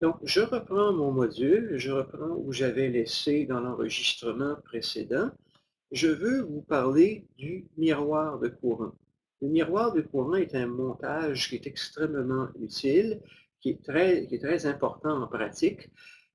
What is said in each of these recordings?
Donc, je reprends mon module, je reprends où j'avais laissé dans l'enregistrement précédent. Je veux vous parler du miroir de courant. Le miroir de courant est un montage qui est extrêmement utile, qui est très important en pratique.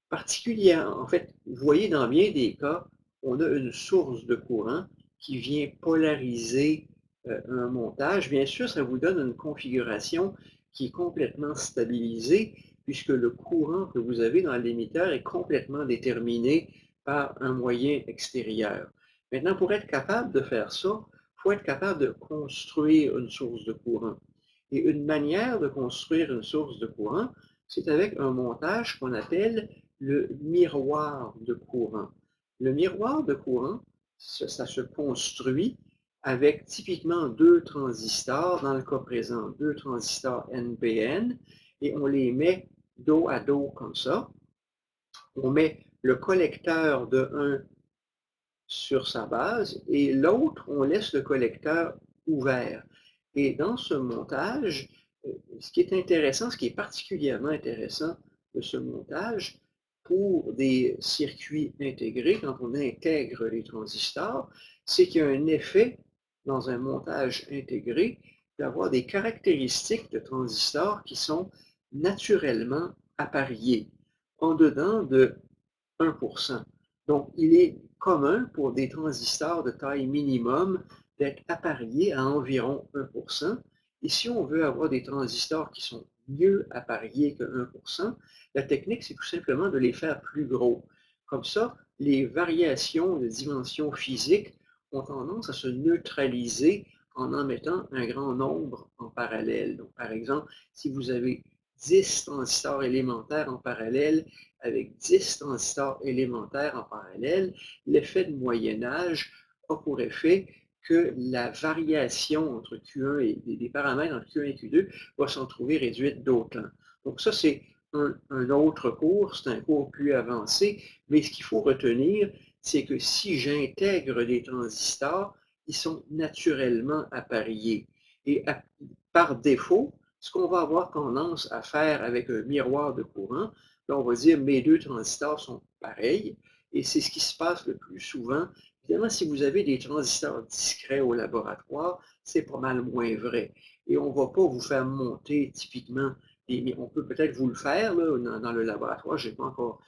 Particulièrement, en fait, vous voyez, dans bien des cas, on a une source de courant qui vient polariser un montage. Bien sûr, ça vous donne une configuration qui est complètement stabilisée, puisque le courant que vous avez dans l'émetteur est complètement déterminé par un moyen extérieur. Maintenant, pour être capable de faire ça, il faut être capable de construire une source de courant. Et une manière de construire une source de courant, c'est avec un montage qu'on appelle le miroir de courant. Le miroir de courant, ça se construit avec typiquement deux transistors, dans le cas présent, deux transistors NPN, et on les met dos à dos comme ça. On met le collecteur de un sur sa base et l'autre, on laisse le collecteur ouvert. Et dans ce montage, ce qui est intéressant, ce qui est particulièrement intéressant de ce montage, pour des circuits intégrés, quand on intègre les transistors, c'est qu'il y a un effet dans un montage intégré d'avoir des caractéristiques de transistors qui sont naturellement appariées, en dedans de 1%. Donc, il est commun pour des transistors de taille minimum d'être appariés à environ 1%. Et si on veut avoir des transistors qui sont mieux appariés que 1%, la technique, c'est tout simplement de les faire plus gros. Comme ça, les variations de dimensions physiques ont tendance à se neutraliser en mettant un grand nombre en parallèle. Donc, par exemple, si vous avez 10 transistors élémentaires en parallèle, avec 10 transistors élémentaires en parallèle, l'effet de moyennage a pour effet que la variation entre Q1 et des paramètres entre Q1 et Q2 va s'en trouver réduite d'autant. Donc ça, c'est un autre cours, c'est un cours plus avancé, mais ce qu'il faut retenir, c'est que si j'intègre des transistors, ils sont naturellement appariés. Et par défaut, ce qu'on va avoir tendance à faire avec un miroir de courant, là, on va dire mes deux transistors sont pareils, et c'est ce qui se passe le plus souvent. Évidemment, si vous avez des transistors discrets au laboratoire, c'est pas mal moins vrai. Et on ne va pas vous faire monter typiquement, on peut peut-être vous le faire là, dans le laboratoire, je n'ai pas encore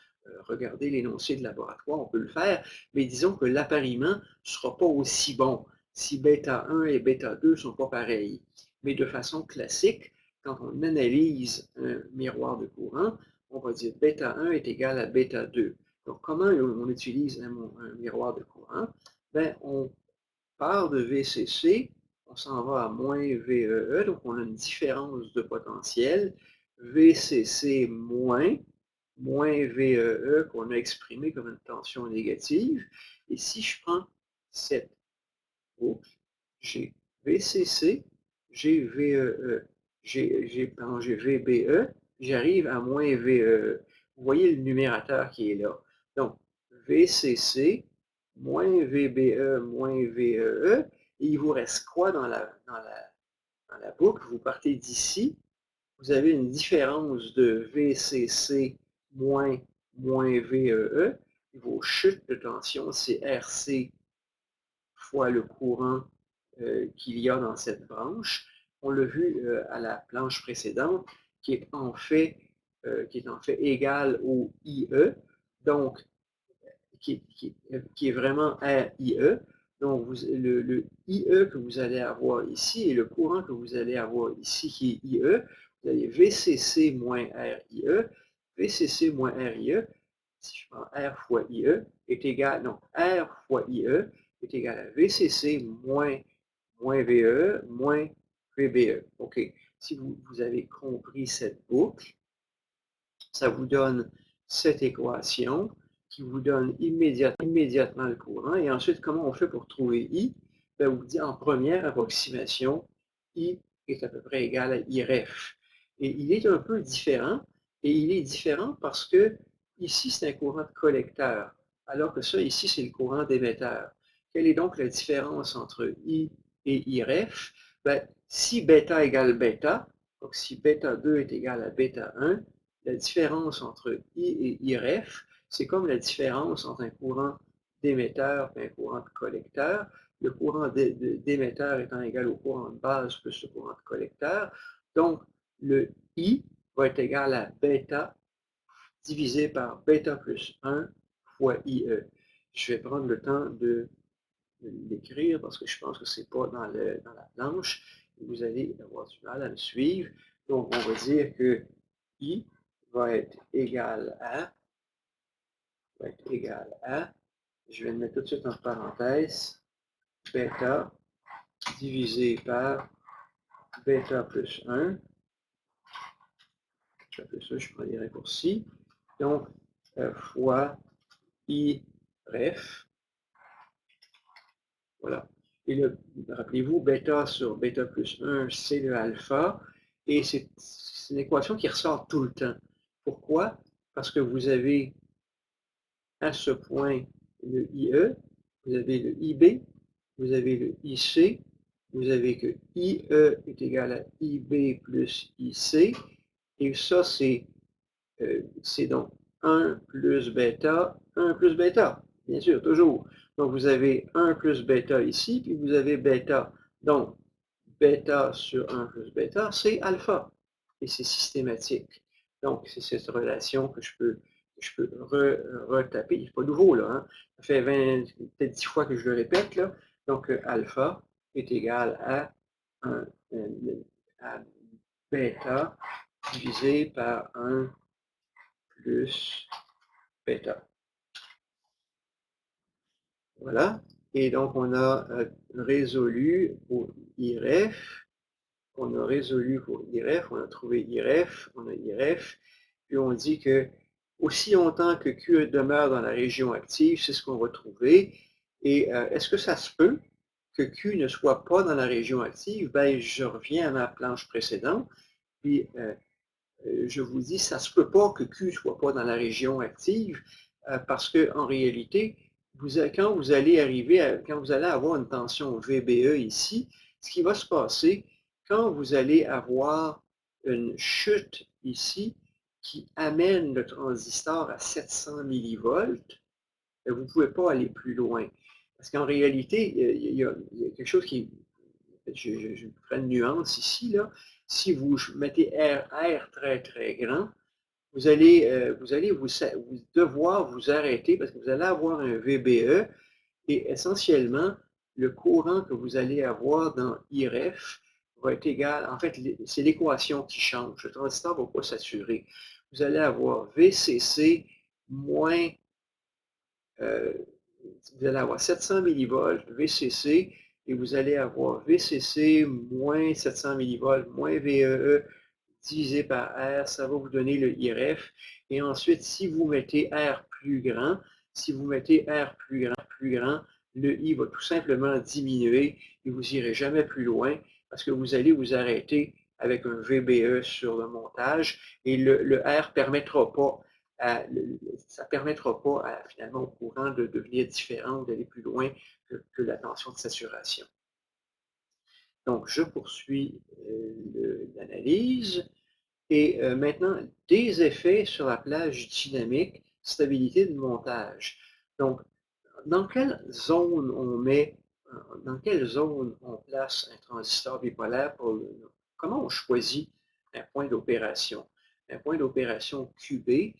regardé l'énoncé de laboratoire, on peut le faire, mais disons que l'appariement ne sera pas aussi bon si bêta 1 et bêta 2 ne sont pas pareils. Mais de façon classique, quand on analyse un miroir de courant, on va dire bêta 1 est égal à bêta 2. Donc, comment on utilise un miroir de courant? Ben, on part de VCC, on s'en va à moins VEE, donc on a une différence de potentiel. VCC moins VEE qu'on a exprimé comme une tension négative. Et si je prends cette boucle, j'ai VCC, j'ai VEE, j'ai VBE, j'arrive à moins VEE. Vous voyez le numérateur qui est là. Donc, VCC, moins VBE, moins VEE, et il vous reste quoi dans la boucle? Vous partez d'ici, vous avez une différence de VCC moins VEE, et vos chutes de tension, c'est RC fois le courant qu'il y a dans cette branche. On l'a vu à la planche précédente, qui est en fait, égal au IE, donc qui est vraiment RIE. Donc, le IE que vous allez avoir ici et le courant que vous allez avoir ici, qui est IE, vous avez VCC moins RIE. VCC moins RIE, si je prends R fois IE, est égal, non, R fois IE est égal à VCC moins VE moins VBE. OK. Si vous avez compris cette boucle, ça vous donne cette équation qui vous donne immédiatement le courant. Et ensuite, comment on fait pour trouver I? Ben, on vous dit en première approximation, I est à peu près égal à IREF. Et il est un peu différent, et il est différent parce que ici, c'est un courant de collecteur, alors que ça, ici, c'est le courant d'émetteur. Quelle est donc la différence entre I et IREF? Ben, si bêta égale bêta, donc si bêta 2 est égal à bêta 1, la différence entre I et IREF, c'est comme la différence entre un courant d'émetteur et un courant de collecteur. Le courant d'émetteur étant égal au courant de base plus le courant de collecteur. Donc, le I va être égal à bêta divisé par bêta plus 1 fois IE. Je vais prendre le temps de l'écrire parce que je pense que ce n'est pas dans la planche. Vous allez avoir du mal à me suivre. Donc, on va dire que I va être égal à, je vais le mettre tout de suite en parenthèse, bêta divisé par bêta plus 1, je prends les raccourcis, donc fois I ref, voilà. Et rappelez-vous, bêta sur bêta plus 1, c'est le alpha, et c'est une équation qui ressort tout le temps. Pourquoi? Parce que vous avez à ce point le IE, vous avez le IB, vous avez le IC, vous avez que IE est égal à IB plus IC, et ça c'est donc 1 plus bêta, 1 plus bêta, bien sûr, toujours. Donc vous avez 1 plus bêta ici, puis vous avez bêta. Donc, bêta sur 1 plus bêta, c'est alpha, et c'est systématique. Donc, c'est cette relation que je peux retaper. C'est pas nouveau, là. Hein? Ça fait peut-être 10 fois que je le répète, là. Donc, alpha est égal à, à bêta divisé par 1 plus bêta. Voilà. Et donc, on a résolu pour IREF. On a résolu pour IREF. On a trouvé IREF. On a IREF. Puis on dit que aussi longtemps que Q demeure dans la région active, c'est ce qu'on va trouver. Et est-ce que ça se peut que Q ne soit pas dans la région active? Ben, je reviens à ma planche précédente. Puis je vous dis, ça ne se peut pas que Q ne soit pas dans la région active parce qu'en réalité, quand vous allez avoir une tension VBE ici, ce qui va se passer, quand vous allez avoir une chute ici qui amène le transistor à 700 millivolts, vous ne pouvez pas aller plus loin. Parce qu'en réalité, il y a quelque chose qui je ferai une nuance ici, là. Si vous mettez R très, très grand, vous allez devoir vous arrêter parce que vous allez avoir un VBE et essentiellement, le courant que vous allez avoir dans IREF va être égal, en fait, c'est l'équation qui change. Le transistor ne va pas saturer. Vous allez avoir VCC moins vous allez avoir 700 millivolts VCC et vous allez avoir VCC moins 700 millivolts moins VEE divisé par R, ça va vous donner le IREF. Et ensuite, si vous mettez R plus grand, plus grand, le I va tout simplement diminuer et vous n'irez jamais plus loin parce que vous allez vous arrêter avec un VBE sur le montage et le R ne permettra pas ça ne permettra pas finalement au courant de devenir différent ou d'aller plus loin que la tension de saturation. Donc, je poursuis l'analyse. Et maintenant, des effets sur la plage dynamique, stabilité de montage. Donc, dans quelle zone on place un transistor bipolaire comment on choisit un point d'opération? Un point d'opération QB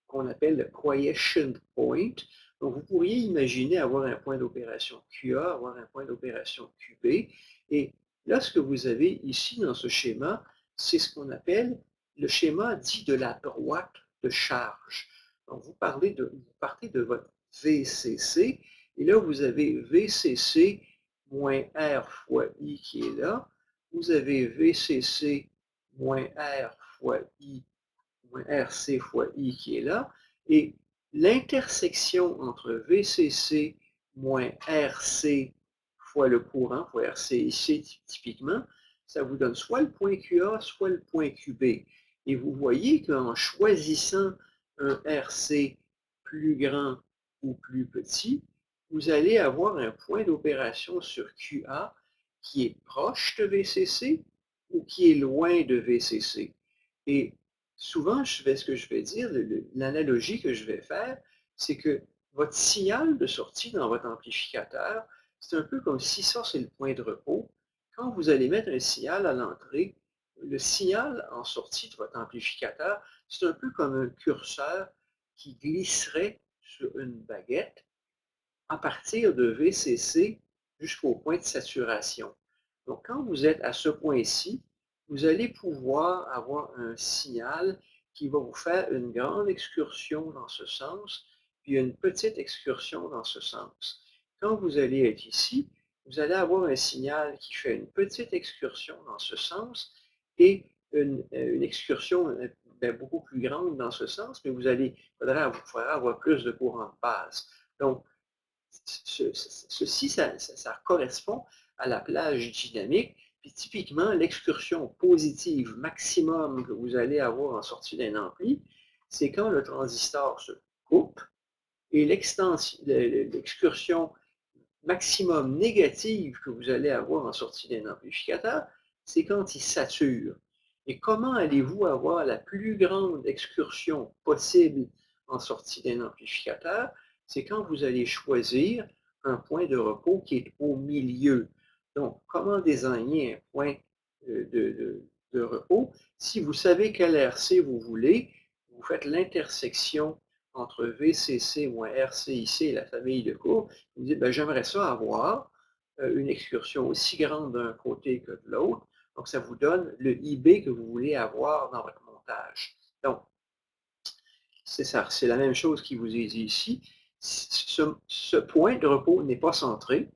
qu'on appelle le quiescent point. Donc, vous pourriez imaginer avoir un point d'opération QA, avoir un point d'opération QB. Et là, ce que vous avez ici dans ce schéma, c'est ce qu'on appelle le schéma dit de la droite de charge. Donc, vous partez de votre VCC, et là, vous avez VCC moins R fois I qui est là. Vous avez VCC moins R fois I, moins RC fois I qui est là. Et l'intersection entre VCC moins RC fois le courant, fois RC ici typiquement, ça vous donne soit le point QA, soit le point QB. Et vous voyez qu'en choisissant un RC plus grand ou plus petit, vous allez avoir un point d'opération sur QA qui est proche de VCC ou qui est loin de VCC. Et souvent, ce que je vais dire, l'analogie que je vais faire, c'est que votre signal de sortie dans votre amplificateur, c'est un peu comme si ça, c'est le point de repos. Quand vous allez mettre un signal à l'entrée, le signal en sortie de votre amplificateur, c'est un peu comme un curseur qui glisserait sur une baguette à partir de VCC jusqu'au point de saturation. Donc, quand vous êtes à ce point-ci, vous allez pouvoir avoir un signal qui va vous faire une grande excursion dans ce sens, puis une petite excursion dans ce sens. Quand vous allez être ici, vous allez avoir un signal qui fait une petite excursion dans ce sens et une excursion beaucoup plus grande dans ce sens, mais vous faudra avoir plus de courant de base. Donc, ceci, ça correspond à la plage dynamique. Puis typiquement, l'excursion positive maximum que vous allez avoir en sortie d'un ampli, c'est quand le transistor se coupe et l'excursion maximum négative que vous allez avoir en sortie d'un amplificateur, c'est quand il sature. Et comment allez-vous avoir la plus grande excursion possible en sortie d'un amplificateur? C'est quand vous allez choisir un point de repos qui est au milieu. Donc, comment désigner un point de repos? Si vous savez quel RC vous voulez, vous faites l'intersection entre VCC moins RCIC et la famille de courbes. Vous dites, ben, j'aimerais ça avoir une excursion aussi grande d'un côté que de l'autre. Donc, ça vous donne le IB que vous voulez avoir dans votre montage. Donc, c'est la même chose qui vous est dit ici. Ce point de repos n'est pas centré,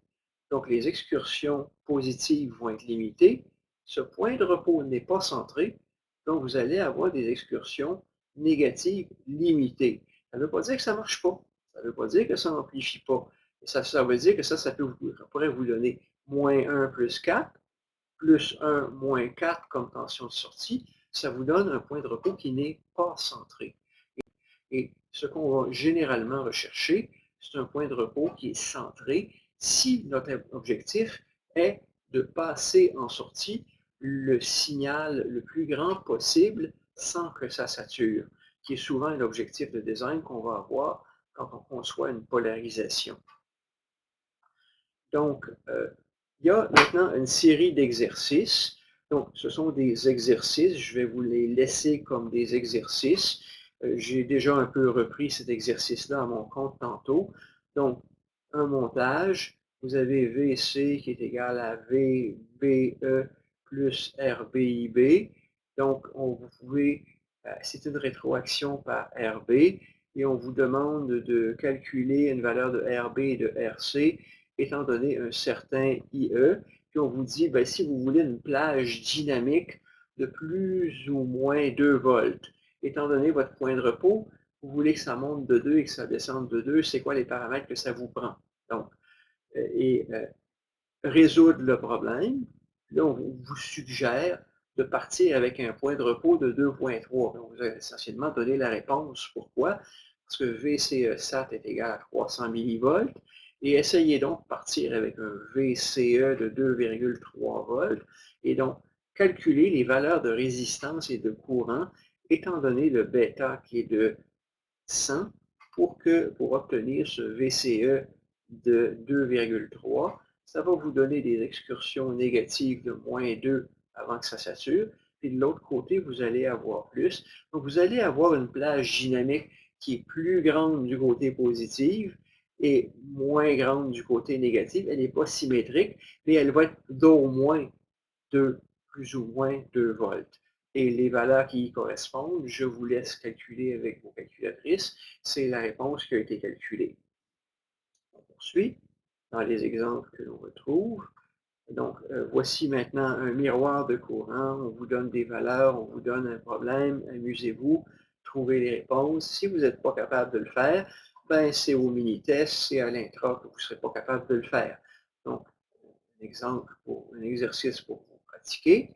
donc les excursions positives vont être limitées. Ce point de repos n'est pas centré, donc vous allez avoir des excursions négatives limitées. Ça ne veut pas dire que ça ne marche pas. Ça ne veut pas dire que ça n'amplifie pas. Ça veut dire que ça pourrait vous donner moins 1 plus 4, plus 1 moins 4 comme tension de sortie. Ça vous donne un point de repos qui n'est pas centré. Et ce qu'on va généralement rechercher, c'est un point de repos qui est centré si notre objectif est de passer en sortie le signal le plus grand possible sans que ça sature, qui est souvent l'objectif de design qu'on va avoir quand on conçoit une polarisation. Donc, il y a maintenant une série d'exercices. Donc, ce sont des exercices. Je vais vous les laisser comme des exercices. J'ai déjà un peu repris cet exercice-là à mon compte tantôt. Donc, un montage. Vous avez VC qui est égal à VBE plus RBIB. Donc, vous pouvez, c'est une rétroaction par RB et on vous demande de calculer une valeur de RB et de RC étant donné un certain IE, puis on vous dit, ben, si vous voulez une plage dynamique de plus ou moins 2 volts, étant donné votre point de repos, vous voulez que ça monte de 2 et que ça descende de 2, c'est quoi les paramètres que ça vous prend? Donc, résoudre le problème, là, on vous suggère de partir avec un point de repos de 2,3. On vous a essentiellement donné la réponse. Pourquoi? Parce que VCE-SAT est égal à 300 millivolts. Et essayez donc de partir avec un VCE de 2,3 volts. Et donc, calculer les valeurs de résistance et de courant, étant donné le bêta qui est de 100, pour obtenir ce VCE de 2,3. Ça va vous donner des excursions négatives de moins 2 avant que ça sature. Puis de l'autre côté, vous allez avoir plus. Donc, vous allez avoir une plage dynamique qui est plus grande du côté positif et moins grande du côté négatif. Elle n'est pas symétrique, mais elle va être d'au moins 2, plus ou moins 2 volts. Et les valeurs qui y correspondent, je vous laisse calculer avec vos calculatrices. C'est la réponse qui a été calculée. On poursuit dans les exemples que l'on retrouve. Donc, voici maintenant un miroir de courant. On vous donne des valeurs, on vous donne un problème. Amusez-vous, trouvez les réponses. Si vous n'êtes pas capable de le faire, ben, c'est au mini-test, c'est à l'intra que vous ne serez pas capable de le faire. Donc, un exercice pour vous pratiquer.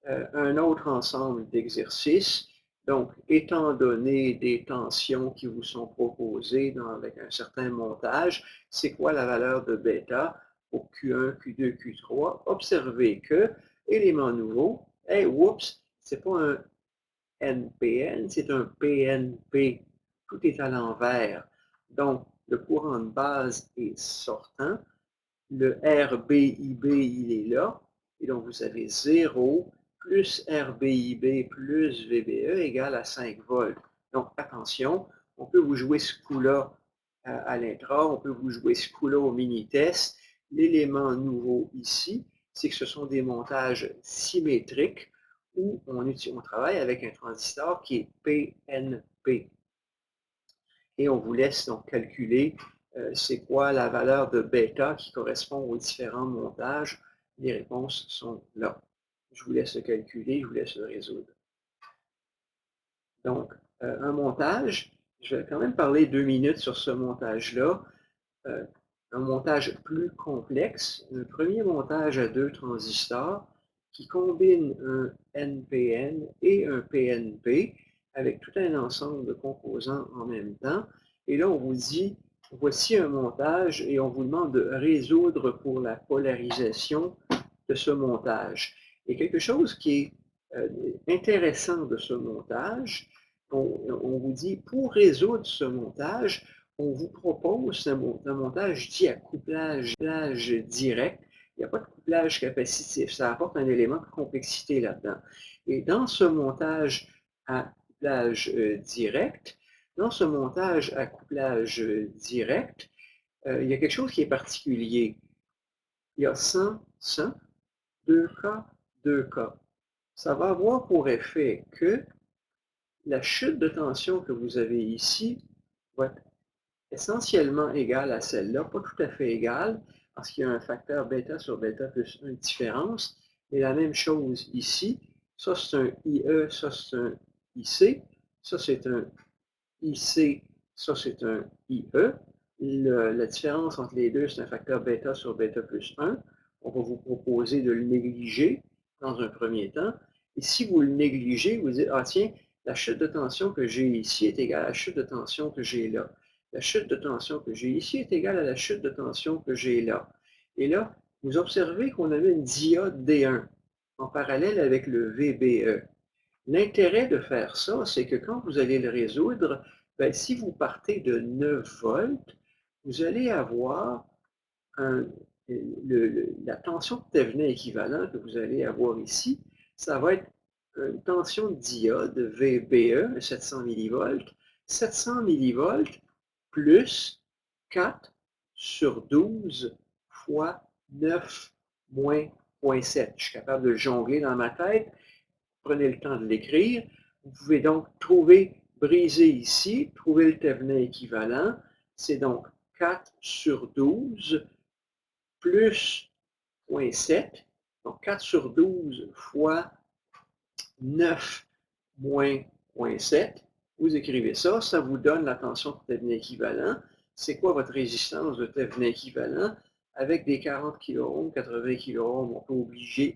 Un autre ensemble d'exercices. Donc, étant donné des tensions qui vous sont proposées avec un certain montage, c'est quoi la valeur de bêta pour Q1, Q2, Q3? Observez que, élément nouveau, hey, oups, c'est pas un NPN, c'est un PNP. Tout est à l'envers. Donc, le courant de base est sortant. Le RBIB, il est là. Et donc, vous avez 0 plus RBIB plus VBE égale à 5 volts. Donc, attention, on peut vous jouer ce coup-là à l'intra, on peut vous jouer ce coup-là au mini-test. L'élément nouveau ici, c'est que ce sont des montages symétriques où on travaille avec un transistor qui est PNP. Et on vous laisse donc calculer c'est quoi la valeur de bêta qui correspond aux différents montages. Les réponses sont là. Je vous laisse le calculer, je vous laisse le résoudre. Donc, un montage, je vais quand même parler 2 minutes sur ce montage-là. Un montage plus complexe, un premier montage à 2 transistors qui combine un NPN et un PNP avec tout un ensemble de composants en même temps. Et là, on vous dit, voici un montage et on vous demande de résoudre pour la polarisation de ce montage. Et quelque chose qui est intéressant de ce montage, on vous dit, pour résoudre ce montage, on vous propose un montage dit à couplage direct. Il n'y a pas de couplage capacitif. Ça apporte un élément de complexité là-dedans. Et dans ce montage à couplage direct, il y a quelque chose qui est particulier. Il y a 100, 100, 2K, 2K. Ça va avoir pour effet que la chute de tension que vous avez ici va être essentiellement égale à celle-là, pas tout à fait égale, parce qu'il y a un facteur bêta sur bêta plus 1 de différence. Et la même chose ici, ça c'est un IE, ça c'est un IC, ça c'est un IC, ça c'est un IE. La différence entre les deux, c'est un facteur bêta sur bêta plus 1. On va vous proposer de le négliger dans un premier temps. Et si vous le négligez, vous dites, ah tiens, la chute de tension que j'ai ici est égale à la chute de tension que j'ai là. La chute de tension que j'ai ici est égale à la chute de tension que j'ai là. Et là, vous observez qu'on a mis une diode D1 en parallèle avec le VBE. L'intérêt de faire ça, c'est que quand vous allez le résoudre, ben, si vous partez de 9 volts, vous allez avoir la tension de Thevenin équivalent que vous allez avoir ici, ça va être une tension de diode VBE, 700 millivolts, 700 millivolts plus 4 sur 12 fois 9 moins 0,7. Je suis capable de le jongler dans ma tête. Prenez le temps de l'écrire. Vous pouvez donc briser ici, trouver le Thevenin équivalent. C'est donc 4 sur 12 plus 0,7. Donc 4 sur 12 fois 9 moins 0,7. Vous écrivez ça, ça vous donne la tension de Thevenin équivalent. C'est quoi votre résistance de Thevenin équivalent? Avec des 40 kΩ, 80 kΩ,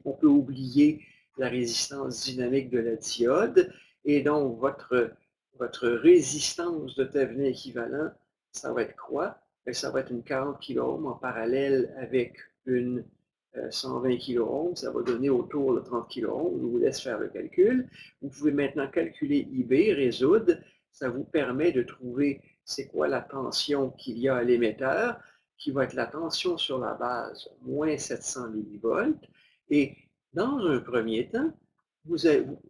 on peut oublier la résistance dynamique de la diode. Et donc, votre résistance de Thevenin équivalent, ça va être quoi? Bien, ça va être une 40 kΩ en parallèle avec une 120 kΩ, ça va donner autour de 30 kΩ. Je vous laisse faire le calcul. Vous pouvez maintenant calculer IB, résoudre. Ça vous permet de trouver c'est quoi la tension qu'il y a à l'émetteur, qui va être la tension sur la base, moins 700 millivolts. Et dans un premier temps,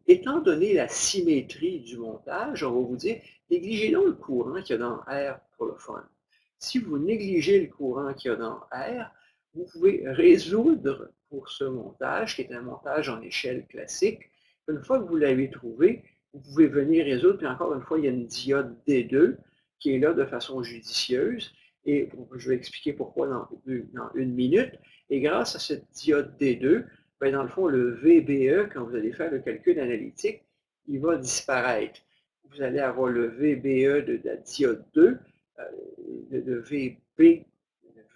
étant donné la symétrie du montage, on va vous dire, négligez donc le courant qu'il y a dans R pour le fun. Si vous négligez le courant qu'il y a dans R, vous pouvez résoudre pour ce montage, qui est un montage en échelle classique. Une fois que vous l'avez trouvé, vous pouvez venir résoudre, puis encore une fois, il y a une diode D2 qui est là de façon judicieuse, et je vais expliquer pourquoi dans une minute. Et grâce à cette diode D2, bien, dans le fond, le VBE, quand vous allez faire le calcul analytique, il va disparaître. Vous allez avoir le VBE de la diode 2, le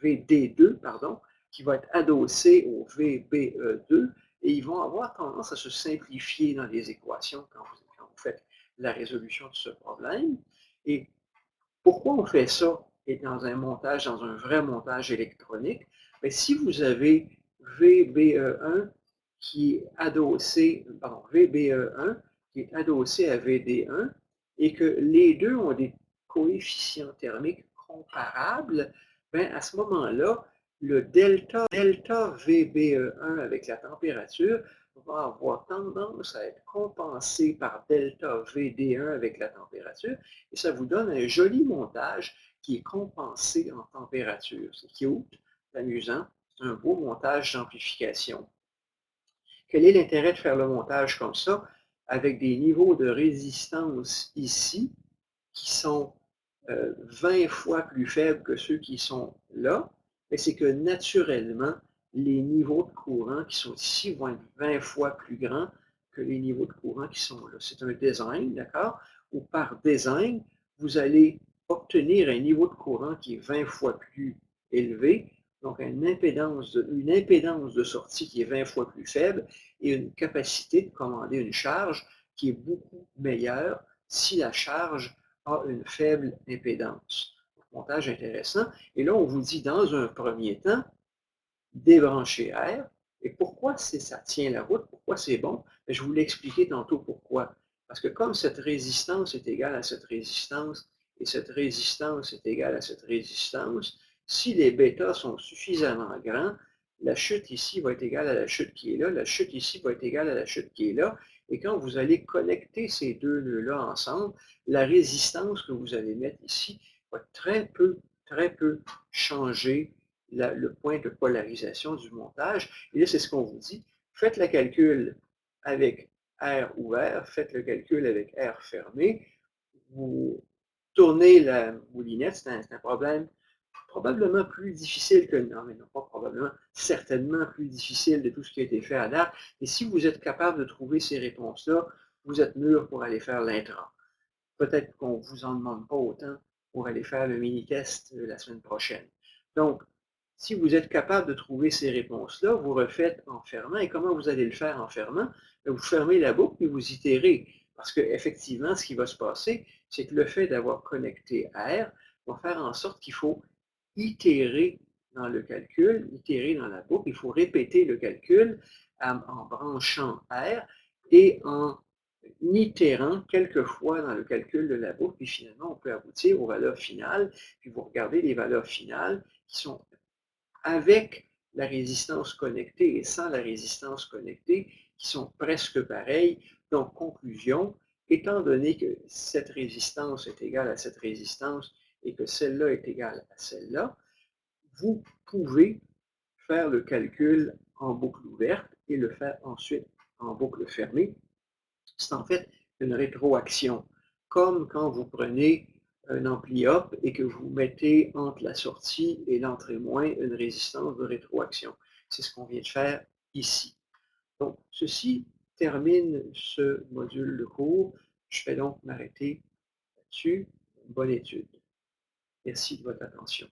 VD2, pardon, qui va être adossé au VBE2, et ils vont avoir tendance à se simplifier dans les équations quand vous faites la résolution de ce problème. Et pourquoi on fait ça et dans un vrai montage électronique? Bien, si vous avez VBE1 qui est adossé, pardon, VBE1 qui est adossé à VD1 et que les deux ont des coefficients thermiques comparables, ben à ce moment-là, le delta VBE1 avec la température va avoir tendance à être compensé par delta VD1 avec la température et ça vous donne un joli montage qui est compensé en température. C'est cute, c'est amusant, c'est un beau montage d'amplification. Quel est l'intérêt de faire le montage comme ça, avec des niveaux de résistance ici, qui sont 20 fois plus faibles que ceux qui sont là? C'est que naturellement, les niveaux de courant qui sont ici vont être 20 fois plus grands que les niveaux de courant qui sont là. C'est un design, d'accord? Ou par design, vous allez obtenir un niveau de courant qui est 20 fois plus élevé, donc une impédance de sortie qui est 20 fois plus faible et une capacité de commander une charge qui est beaucoup meilleure si la charge a une faible impédance. Montage intéressant. Et là, on vous dit dans un premier temps, débrancher R. Et pourquoi ça tient la route? Pourquoi c'est bon? Je vous l'ai expliqué tantôt pourquoi. Parce que comme cette résistance est égale à cette résistance, et cette résistance est égale à cette résistance, si les bêtas sont suffisamment grands, la chute ici va être égale à la chute qui est là, la chute ici va être égale à la chute qui est là, et quand vous allez connecter ces deux nœuds-là ensemble, la résistance que vous allez mettre ici va très peu changer le point de polarisation du montage. Et là, c'est ce qu'on vous dit. Faites le calcul avec R ouvert, faites le calcul avec R fermé. Vous tournez la moulinette, c'est un problème probablement plus difficile que, non, mais non pas probablement, certainement plus difficile de tout ce qui a été fait à date. Et si vous êtes capable de trouver ces réponses-là, vous êtes mûr pour aller faire l'intrant. Peut-être qu'on ne vous en demande pas autant pour aller faire le mini-test la semaine prochaine. Donc, si vous êtes capable de trouver ces réponses-là, vous refaites en fermant. Et comment vous allez le faire en fermant? Vous fermez la boucle et vous itérez. Parce qu'effectivement, ce qui va se passer, c'est que le fait d'avoir connecté R va faire en sorte qu'il faut itérer dans le calcul, itérer dans la boucle. Il faut répéter le calcul en branchant R et en itérant quelques fois dans le calcul de la boucle, puis finalement, on peut aboutir aux valeurs finales, puis vous regardez les valeurs finales qui sont avec la résistance connectée et sans la résistance connectée, qui sont presque pareilles. Donc, conclusion, étant donné que cette résistance est égale à cette résistance et que celle-là est égale à celle-là, vous pouvez faire le calcul en boucle ouverte et le faire ensuite en boucle fermée. C'est en fait une rétroaction, comme quand vous prenez un ampli-up et que vous mettez entre la sortie et l'entrée moins une résistance de rétroaction. C'est ce qu'on vient de faire ici. Donc, ceci termine ce module de cours. Je vais donc m'arrêter là-dessus. Bonne étude. Merci de votre attention.